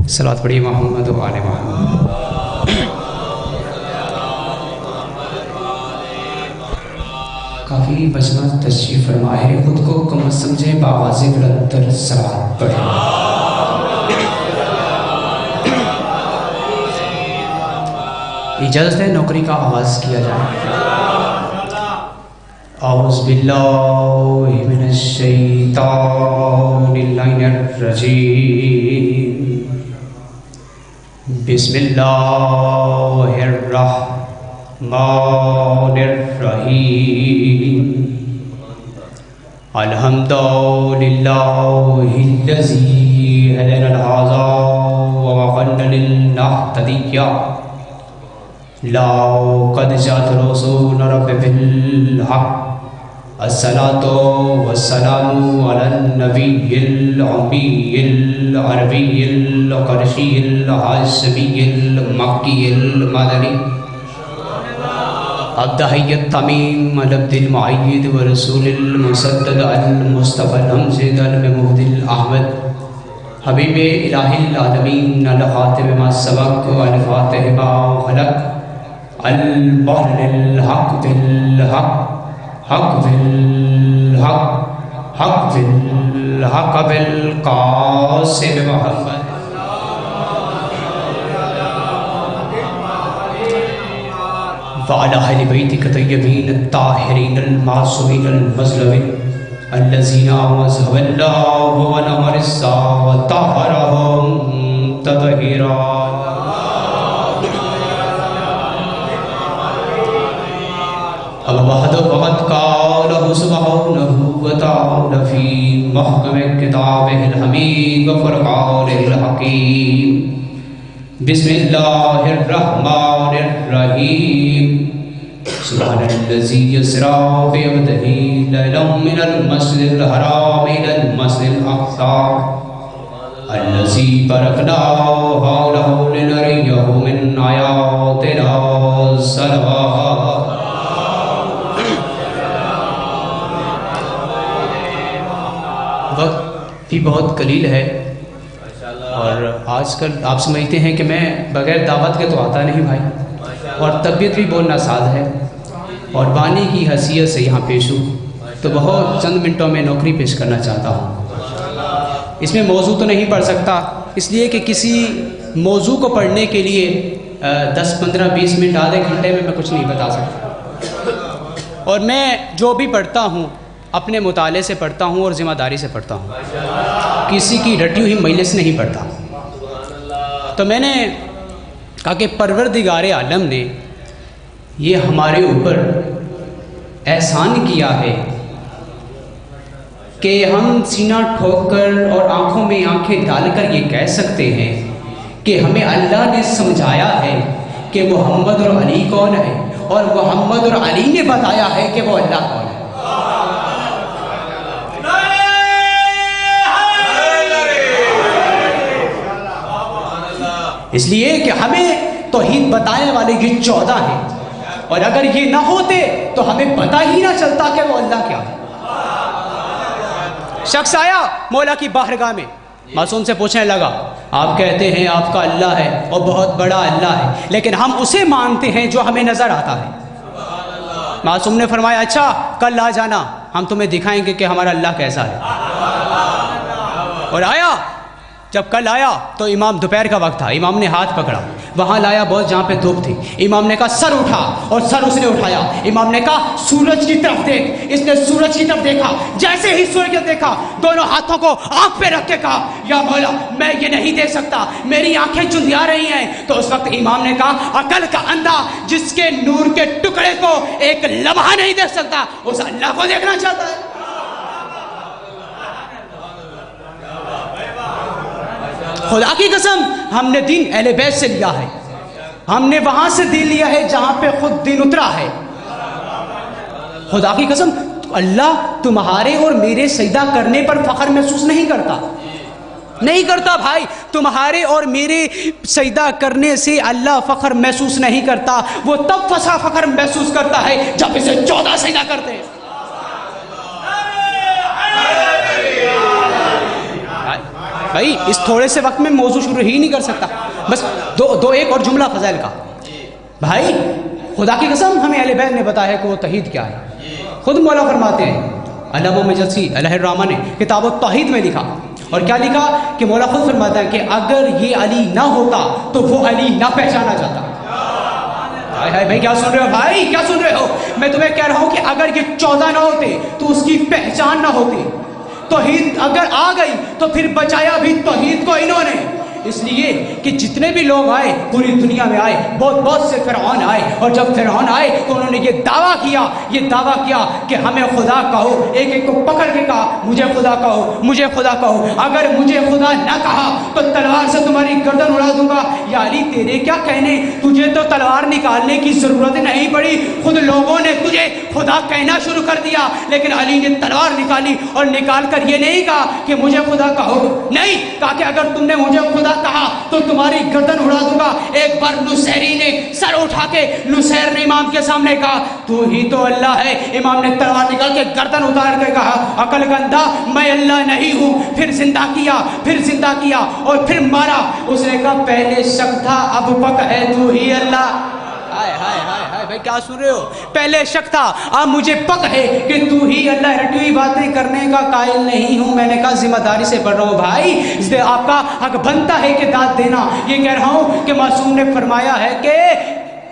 صلوات پڑھی محمد و آل محمد۔ کافی بچنا تشریف فرمائے، خود کو کم سمجھے، بآواز بلند تر صلوات پڑھیں۔ اجازت ہے نوکری کا آغاز کیا جائے۔ اعوذ باللہ من الشیطان الرجیم، بسم اللہ الرحمن الرحیم، الحمد للہ الذی هدانا لهذا وما كنا لنهتدي لولا قد جاءت رسول ربنا بالحق، الصلاة والسلام على النبي الأمي العربي القرشي الهاشمي المكي المدني الداعي التميم العبد المؤيد ورسول المسدد المصطفى الأمجد الممجد الأحمد حبيب إله العالمين الخاتم ما سبق والفاتح ما خلق البحر الحق بالحق، حق بالحق، حق بالحق بالقاسم محمد وعلى أهل بيتك الطيبين الطاهرين المعصومين المظلومين الذين أعوذهم الله ونور الساعة وطهرهم تطهيرا۔ أما بعد فقد قاله سبحانه وتعالى في محكم كتابه الحميد وفرقانه الحكيم، بسم الله الرحمن الرحيم، سبحان الذي يسرى بعبده ليلا من المسجد الحرام إلى المسجد الأقصى الذي باركنا حوله لنريه من آياتنا صلوات۔ وقت بھی بہت قلیل ہے اور آج کل آپ سمجھتے ہیں کہ میں بغیر دعوت کے تو آتا نہیں بھائی، اور طبیعت بھی بولنا ساز ہے، اور بانی کی حیثیت سے یہاں پیش ہوں تو بہت چند منٹوں میں نوکری پیش کرنا چاہتا ہوں۔ اس میں موضوع تو نہیں پڑھ سکتا، اس لیے کہ کسی موضوع کو پڑھنے کے لیے 10 15 20 منٹ آدھے گھنٹے میں کچھ نہیں بتا سکتا، اور میں جو بھی پڑھتا ہوں اپنے مطالعے سے پڑھتا ہوں اور ذمہ داری سے پڑھتا ہوں، کسی کی رٹی ہوئی مجلس سے نہیں پڑھتا۔ تو میں نے کہا کہ پروردگار عالم نے یہ ہمارے اوپر احسان کیا ہے کہ ہم سینہ ٹھوک کر اور آنکھوں میں آنکھیں ڈال کر یہ کہہ سکتے ہیں کہ ہمیں اللہ نے سمجھایا ہے کہ محمد اور علی کون ہے، اور محمد اور علی نے بتایا ہے کہ وہ اللہ کون ہے۔ اس لیے کہ ہمیں توحید بتانے والے یہ 14 ہیں، اور اگر یہ نہ ہوتے تو ہمیں پتہ ہی نہ چلتا کہ وہ اللہ کیا ہے۔ شخص آیا مولا کی بارگاہ میں، معصوم سے پوچھنے لگا آپ کہتے ہیں آپ کا اللہ ہے اور بہت بڑا اللہ ہے، لیکن ہم اسے مانتے ہیں جو ہمیں نظر آتا ہے۔ معصوم نے فرمایا اچھا کل آ جانا، ہم تمہیں دکھائیں گے کہ ہمارا اللہ کیسا ہے۔ اور آیا، جب کل آیا تو امام دوپہر کا وقت تھا، امام نے ہاتھ پکڑا، وہاں لایا بہت جہاں پہ دھوپ تھی، امام نے کہا سر اٹھا، اور سر اس نے اٹھایا، امام نے کہا سورج کی طرف دیکھ، اس نے سورج کی طرف دیکھا، جیسے ہی سورج کی طرف دیکھا دونوں ہاتھوں کو آنکھ پہ رکھ کے کہا یا مولا میں یہ نہیں دیکھ سکتا، میری آنکھیں چندیا رہی ہیں۔ تو اس وقت امام نے کہا عقل کا اندھا جس کے نور کے ٹکڑے کو ایک لمحہ نہیں دیکھ سکتا، اس اللہ کو دیکھنا چاہتا ہے۔ خدا کی قسم ہم نے دین اہل بیت سے لیا ہے، ہم نے وہاں سے دین لیا ہے جہاں پہ خود دین اترا ہے۔ خدا کی قسم اللہ تمہارے اور میرے سجدہ کرنے پر فخر محسوس نہیں کرتا، نہیں کرتا بھائی، تمہارے اور میرے سجدہ کرنے سے اللہ فخر محسوس نہیں کرتا، وہ تب فخر محسوس کرتا ہے جب اسے 14 سجدہ کرتے ہیں۔ بھائی اس تھوڑے سے وقت میں موضوع شروع ہی نہیں کر سکتا. بس دو ایک اور جملہ فضائل کا. بھائی خدا کی قسم ہمیں اہل بیت نے بتایا کہ وہ توحید کیا ہے. خود مولا فرماتے ہیں علامہ مجلسی علیہ الرحمہ نے کتاب التوحید میں لکھا, اور کیا لکھا کہ مولا خود فرماتا ہے کہ اگر یہ علی نہ ہوتا تو وہ علی نہ پہچانا جاتا. بھائی کیا سن رہے ہو, بھائی کیا سن رہے ہو؟ میں تمہیں کہہ رہا ہوں کہ اگر یہ 14 نہ ہوتے تو اس کی پہچان نہ ہوتی. توحید اگر آ گئی تو پھر بچایا بھی توحید کو انہوں نے. اس لیے کہ جتنے بھی لوگ آئے پوری دنیا میں آئے, بہت سے فرعون آئے, اور جب فرعون آئے تو انہوں نے یہ دعویٰ کیا کہ ہمیں خدا کہو. ایک ایک کو پکڑ کے کہا مجھے خدا کہو, مجھے خدا کہو. اگر مجھے خدا نہ کہا تو تلوار سے تمہاری گردن اڑا دوں گا. یا علی تیرے کیا کہنے, تجھے تو تلوار نکالنے کی ضرورت نہیں پڑی, خود لوگوں نے تجھے خدا کہنا شروع کر دیا. لیکن علی نے تلوار نکالی, اور نکال کر یہ نہیں کہا کہ مجھے خدا کہو, نہیں کہا کہ اگر تم نے مجھے خدا کہا تو تمہاری گردن اڑا دوں گا. ایک بار نصیری نے سر اٹھا کے نصیر نے امام کے سامنے کہا تو ہی تو اللہ ہے. امام نے تلوار نکال کے گردن اتار کے کہا عقل گندھا میں اللہ نہیں ہوں. پھر زندہ کیا اور پھر مارا. اس نے کہا پہلے شک تھا اب پک ہے تو ہی اللہ. ہائے ہائے ہائے ہائے بھائی کیا سن رہے ہو؟ پہلے شک تھا اب مجھے پک ہے کہ تو ہی اللہ. رٹی ہوئی باتیں کرنے کا قائل نہیں ہوں. میں نے کہا ذمہ داری سے پڑھ رہا ہوں بھائی, اس لیے آپ کا حق بنتا ہے کہ داد دینا. یہ کہہ رہا ہوں کہ معصوم نے فرمایا ہے کہ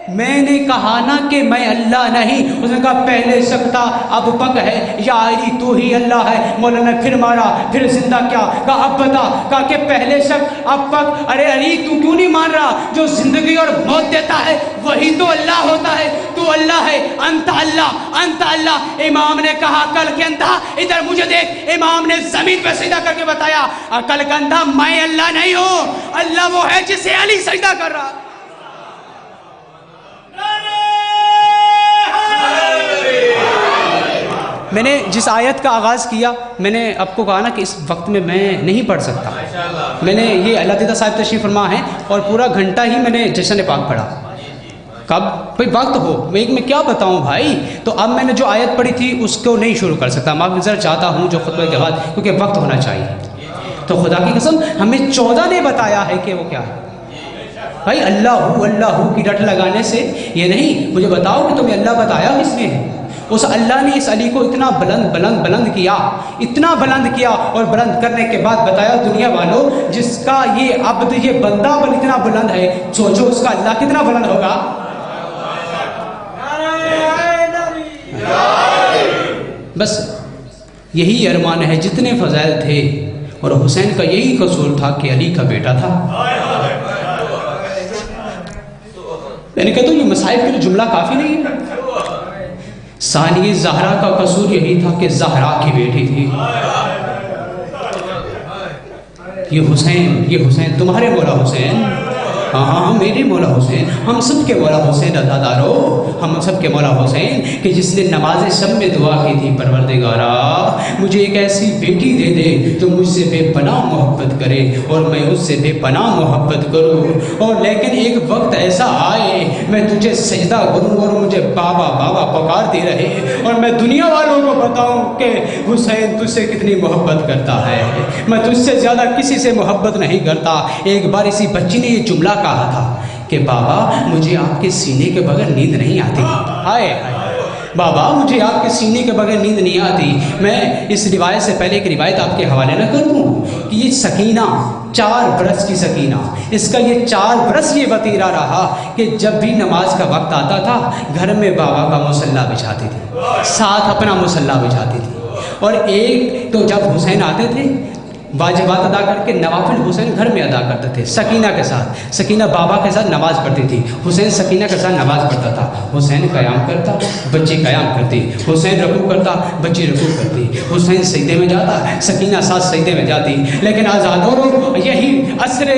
میں نے کہا نا کہ میں اللہ نہیں. اس نے کہا پہلے شک تھا اب پک ہے, یا علی تو ہی اللہ ہے. مولانا نے پھر مارا, پھر زندہ کیا, کہا اب بتا, کہا کہ پہلے شک اب پک. ارے علی تو کیوں نہیں مان رہا؟ جو زندگی اور موت دیتا ہے وہی تو اللہ ہوتا ہے. تو اللہ ہے, انت اللہ, انت اللہ. امام نے کہا عقل کے اندھا ادھر مجھے دیکھ. امام نے زمین پہ سجدہ کر کے بتایا عقل کا اندھا میں اللہ نہیں ہوں, اللہ وہ ہے جسے علی سجدہ کر رہا. میں نے جس آیت کا آغاز کیا میں نے آپ کو کہا نا کہ اس وقت میں نہیں پڑھ سکتا. میں نے یہ اللہ دیدہ صاحب تشریف فرما ہے اور پورا گھنٹہ ہی میں نے جشن پاک پڑھا. کب بھائی وقت ہو میں کیا بتاؤں بھائی. تو اب میں نے جو آیت پڑھی تھی اس کو نہیں شروع کر سکتا. میں ذرا چاہتا ہوں جو خطبہ کے بعد, کیونکہ وقت ہونا چاہیے. تو خدا کی قسم ہمیں 14 نے بتایا ہے کہ وہ کیا ہے. بھائی اللہ کی رٹ لگانے سے یہ نہیں. مجھے بتاؤ کہ تمہیں اللہ بتایا کس نے ہے. اس اللہ نے اس علی کو اتنا بلند کیا, اتنا بلند کیا, اور بلند کرنے کے بعد بتایا دنیا والوں جس کا یہ عبد یہ بندہ پر اتنا بلند ہے, سوچو اس کا اللہ کتنا بلند ہوگا. بس یہی ارمان ہے, جتنے فضائل تھے, اور حسین کا یہی قصور تھا کہ علی کا بیٹا تھا. میں نے کہتا ہوں یہ مصائب کے لیے جملہ کافی نہیں ہے. ثانی زہرا کا قصور یہی تھا کہ زہرا کی بیٹی تھی. یہ حسین تمہارے مولا حسین, ہاں میرے مولا حسین, ہم سب کے مولا حسین عزادارو, ہم سب کے مولا حسین کہ جس نے نماز شب میں دعا کی تھی پروردگارا مجھے ایک ایسی بیٹی دے دے جو مجھ سے بے پناہ محبت کرے اور میں اس سے بے پناہ محبت کروں. اور لیکن ایک وقت ایسا آئے میں تجھے سجدہ کروں اور مجھے بابا بابا پکارتی رہے, اور میں دنیا والوں کو بتاؤں کہ حسین تجھ سے کتنی محبت کرتا ہے, میں تجھ سے زیادہ کسی سے محبت نہیں کرتا. ایک بار اسی بچی نے یہ جملہ کہا تھا کہ بابا مجھے آپ کے سینے کے بغیر نیند نہیں آتی. ہائے بابا مجھے آپ کے سینے کے بغیر نیند نہیں آتی. میں اس روایت سے پہلے ایک روایت آپ کے حوالے نہ کر دوں کہ یہ سکینہ 4 برس کی سکینہ, اس کا یہ 4 برس یہ وطیرہ رہا کہ جب بھی نماز کا وقت آتا تھا گھر میں بابا کا مصلی بچھاتی تھی, ساتھ اپنا مصلی بچھاتی تھی. اور ایک تو جب حسین آتے تھے واجبات ادا کر کے نوافل حسین گھر میں ادا کرتے تھے سکینہ کے ساتھ. سکینہ بابا کے ساتھ نماز پڑھتی تھی, حسین سکینہ کے ساتھ نماز پڑھتا تھا. حسین قیام کرتا, بچی قیام کرتی. حسین رکوع کرتا, بچی رکوع کرتی. حسین سجدے میں جاتا, سکینہ ساتھ سجدے میں جاتی. لیکن آزادوں یہی عصر